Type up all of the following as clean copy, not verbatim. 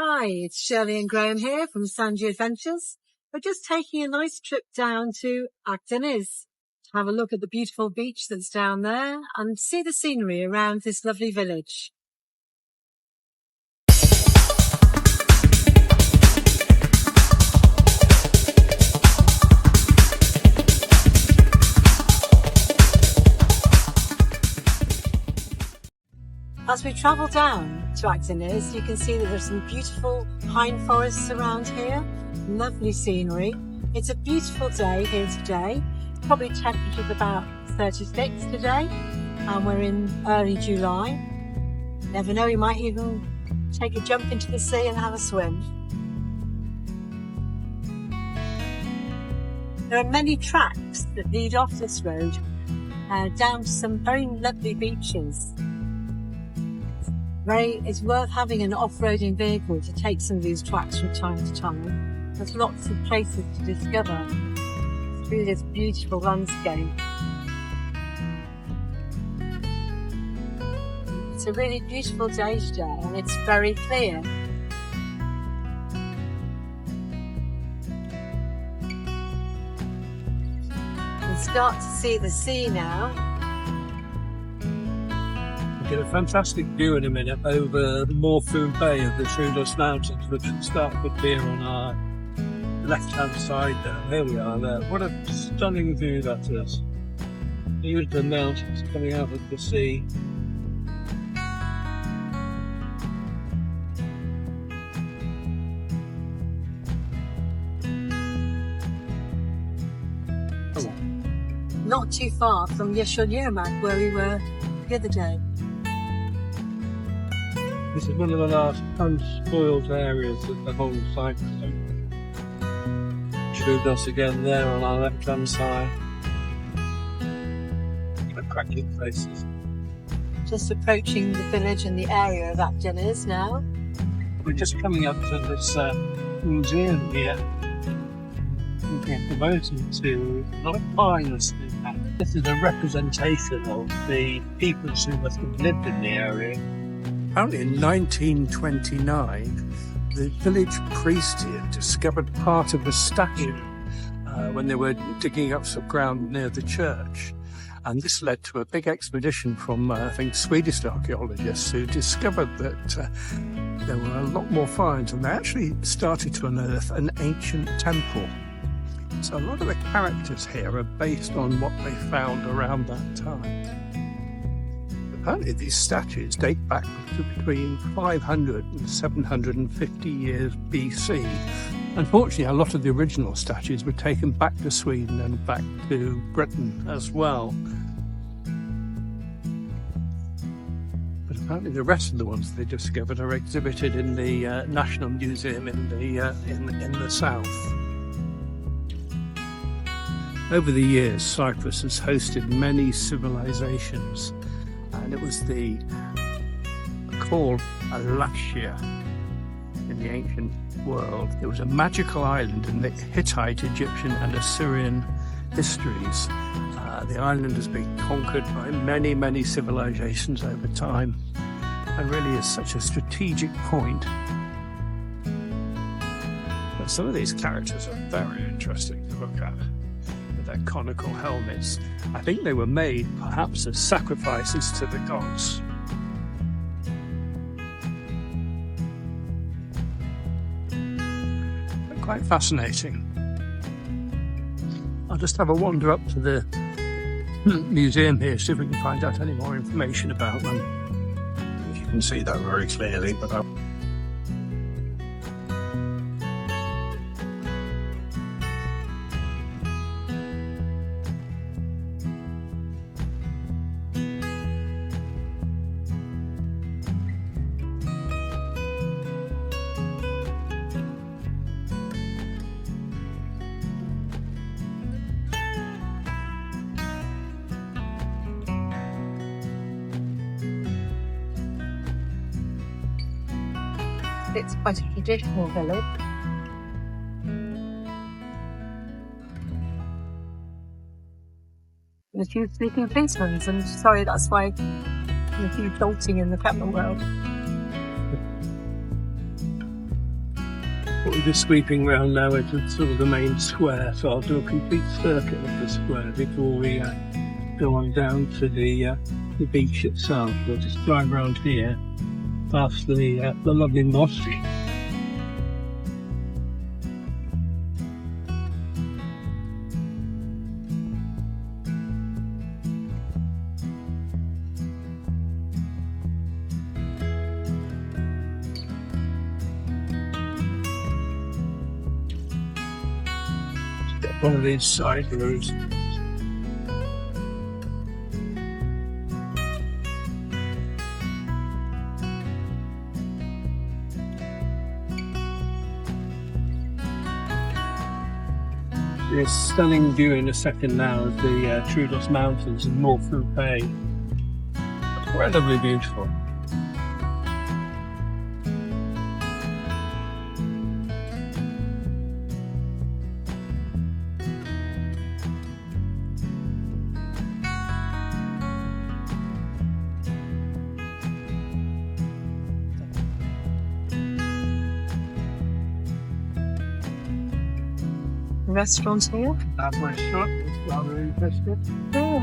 Hi, it's Shirley and Graham here from Sangeeadventures. We're just taking a nice trip down to Akdeniz to have a look at the beautiful beach that's down there and see the scenery around this lovely village. As we travel down to Akdeniz, you can see that there's some beautiful pine forests around here, lovely scenery. It's a beautiful day here today, probably temperature's about 36 today, and we're in early July. Never know, you might even take a jump into the sea and have a swim. There are many tracks that lead off this road down to some very lovely beaches. It's worth having an off-roading vehicle to take some of these tracks from time to time. There's lots of places to discover through this beautiful landscape. It's a really beautiful day today and it's very clear. You can start to see the sea now. Get a fantastic view in a minute over the Morphoon Bay of the Cyprus Mountains, which will start to appear on our left-hand side there. Here we are there. What a stunning view that is. Beautiful mountains coming out of the sea. Not too far from Yeşilyurmak, where we were the other day. This is one of the last unspoiled areas of the whole Cyprus. Akdeniz again there on our left-hand side. Cracking places. Just approaching the village and the area of Akdeniz now. We're just coming up to this museum here. We're promoted to not a finest. This is a representation of the peoples who must have lived in the area. Apparently in 1929, the village priest here discovered part of a statue when they were digging up some ground near the church. And this led to a big expedition from, I think, Swedish archaeologists who discovered that there were a lot more finds, and they actually started to unearth an ancient temple. So a lot of the characters here are based on what they found around that time. Apparently these statues date back to between 500 and 750 years BC. Unfortunately, a lot of the original statues were taken back to Sweden and back to Britain as well. But apparently the rest of the ones they discovered are exhibited in the National Museum in the south. Over the years, Cyprus has hosted many civilizations. And it was called Alashia in the ancient world. It was a magical island in the Hittite, Egyptian and Assyrian histories. The island has been conquered by many, many civilizations over time and really is such a strategic point. But some of these characters are very interesting to look at. Their conical helmets. I think they were made perhaps as sacrifices to the gods. They're quite fascinating. I'll just have a wander up to the museum here, see if we can find out any more information about them. You can see that very clearly, but It's quite a traditional village. And a few sleeping policemen, and sorry, that's why there's a few jolting in the camera world. We're just sweeping round now into sort of the main square, so I'll do a complete circuit of the square before we go on down to the beach itself. We'll just drive around here past the lovely mosque. One of these side roads. This stunning view in a second now of the Troodos Mountains and Morphu Bay. Incredibly beautiful. Restaurant here. That restaurant is rather interesting. Oh.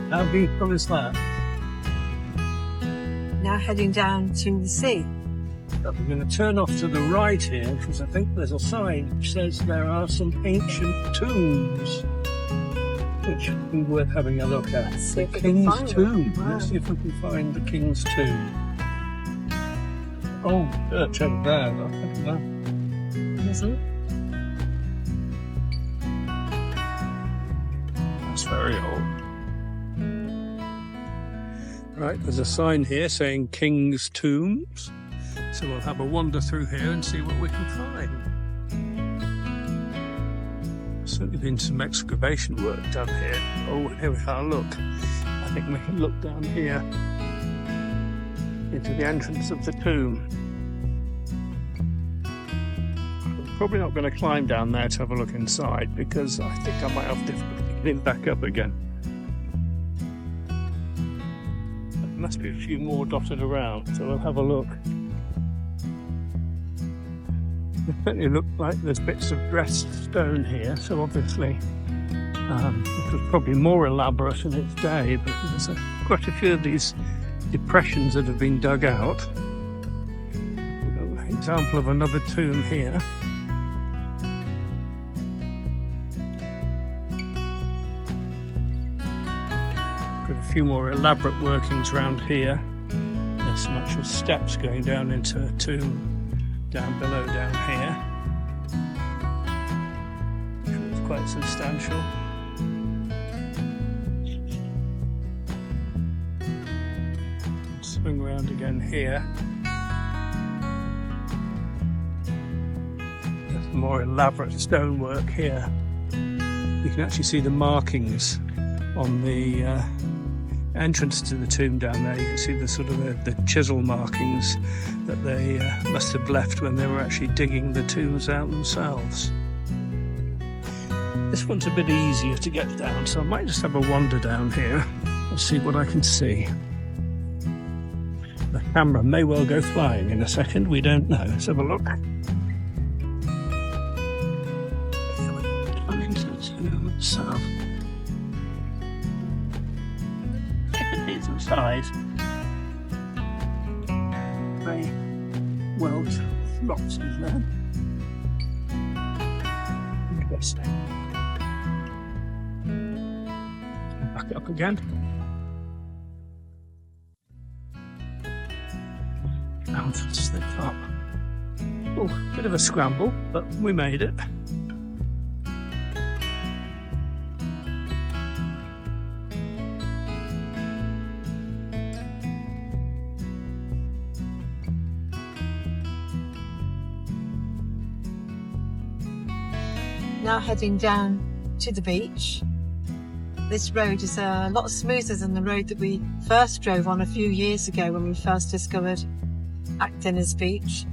How beautiful is that? Now heading down to the sea. But we're going to turn off to the right here because I think there's a sign which says there are some ancient tombs, which would be worth having a look at. Let's see The if we can King's find it. Tomb. Wow. Let's see if we can find the King's Tomb. Oh, church over there. Look at that. Isn't it? That's very old. Right, there's a sign here saying King's Tombs. So we'll have a wander through here and see what we can find. Certainly been some excavation work done here. Oh, here we are, look. I think we can look down here into the entrance of the tomb. I'm probably not going to climb down there to have a look inside because I think I might have difficulty getting back up again. There must be a few more dotted around, so we'll have a look. It certainly looks like there's bits of dressed stone here, so obviously it was probably more elaborate in its day, but there's quite a few of these depressions that have been dug out. We've got an example of another tomb here. Got a few more elaborate workings around here. There's some actual steps going down into a tomb down below down here, which was quite substantial. Swing around again here. There's more elaborate stonework here. You can actually see the markings on the entrance to the tomb down there. You can see the sort of the chisel markings that they must have left when they were actually digging the tombs out themselves. This one's a bit easier to get down, so I might just have a wander down here and see what I can see. The camera may well go flying in a second, we don't know. Let's have a look. Come into the tomb itself. Inside. Very well locked in there. Interesting. Back up again. And slip up. Oh, bit of a scramble, but we made it. Now heading down to the beach. This road is a lot smoother than the road that we first drove on a few years ago when we first discovered Akdeniz beach.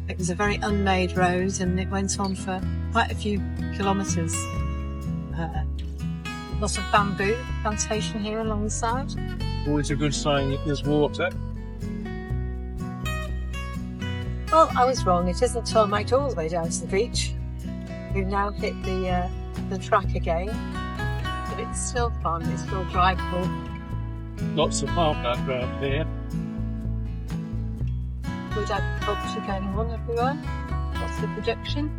It was a very unmade road and it went on for quite a few kilometres. Lots of bamboo plantation here along the side. Always a good sign that there's water. Well, I was wrong. It isn't tarmacked all the way down to the beach. We've now hit the track again, but it's still fun. It's still drivable. Lots of parkland around here. Good agriculture going on everywhere. Lots of production.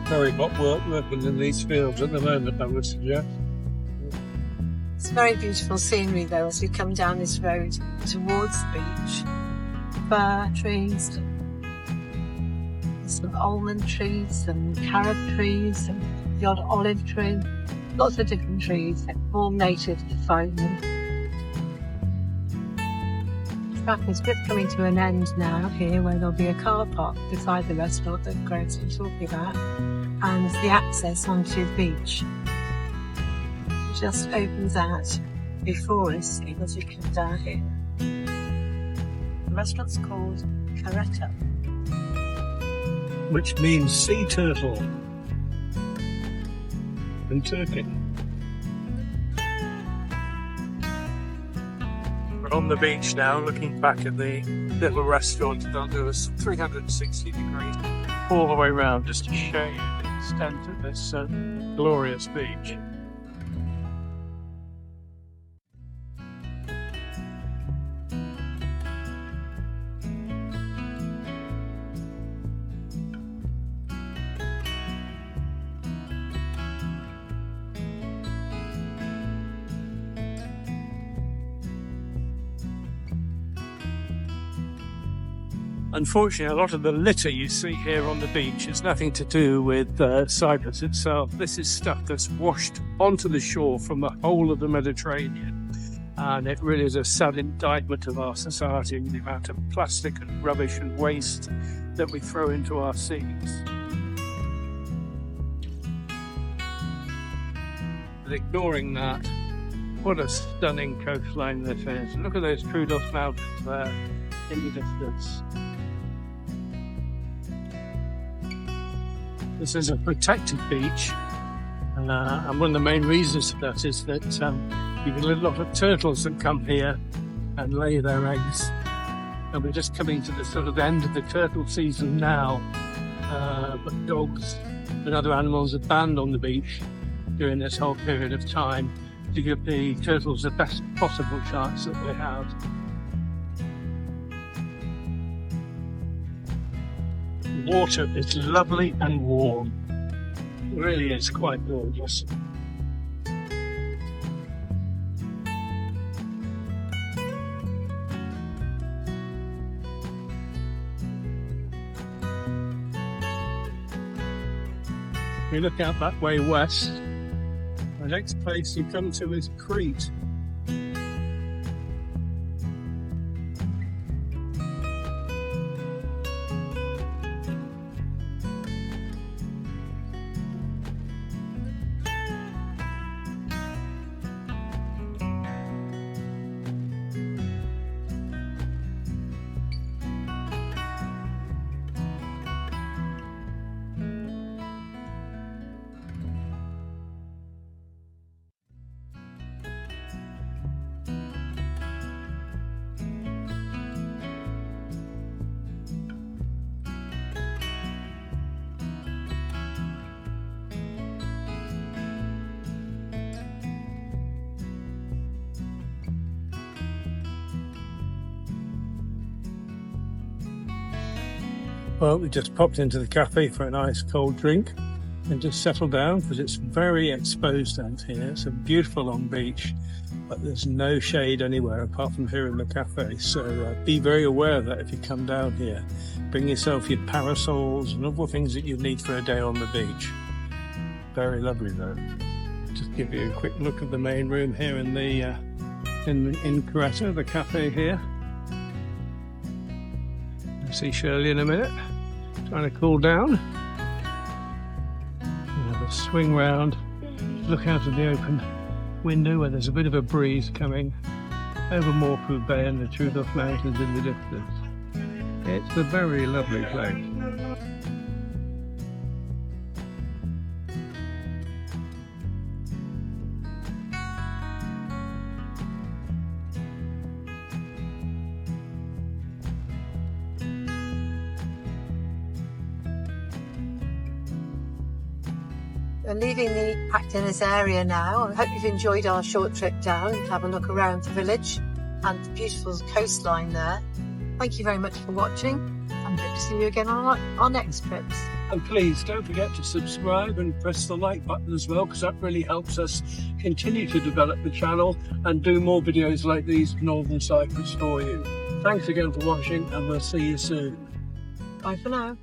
Very hot working in these fields at the moment, I would suggest. It's very beautiful scenery though as we come down this road towards the beach. Fir trees, some almond trees and carob trees and the odd olive tree. Lots of different trees, all native to Cyprus. The track is just coming to an end now here where there'll be a car park beside the restaurant that Greg's been talking about and the access onto the beach. Just opens out before us as you come down here. The restaurant's called Caretta, Which means sea turtle in Turkey. We're on the beach now, looking back at the little restaurant that do us 360 degrees all the way around, just to show you the extent of this glorious beach. Unfortunately, a lot of the litter you see here on the beach has nothing to do with Cyprus itself. This is stuff that's washed onto the shore from the whole of the Mediterranean. And it really is a sad indictment of our society, the amount of plastic and rubbish and waste that we throw into our seas. But ignoring that, what a stunning coastline this is. Look at those Troodos Mountains there in the distance. This is a protected beach, and one of the main reasons for that is that you get a lot of turtles that come here and lay their eggs. And we're just coming to the sort of end of the turtle season now, but dogs and other animals are banned on the beach during this whole period of time to give the turtles the best possible chance that they have. Water is lovely and warm. It really is quite gorgeous. We look out that way west. The next place you come to is Crete. Well, we just popped into the cafe for a nice cold drink and just settled down because it's very exposed out here. It's a beautiful long beach, but there's no shade anywhere apart from here in the cafe. So be very aware of that if you come down here. Bring yourself your parasols and other things that you need for a day on the beach. Very lovely though. Just give you a quick look at the main room here in the in Caretta, the cafe here. I'll see Shirley in a minute. Trying to cool down. We'll have a swing round, look out of the open window where there's a bit of a breeze coming over Morphu Bay and the Troodos Mountains in the distance. It's a very lovely place. We're leaving the Akdeniz area now. I hope you've enjoyed our short trip down to have a look around the village and the beautiful coastline there. Thank you very much for watching, and hope to see you again on our next trips. And please don't forget to subscribe and press the like button as well, because that really helps us continue to develop the channel and do more videos like these Northern Cyprus for you. Thanks again for watching, and we'll see you soon. Bye for now.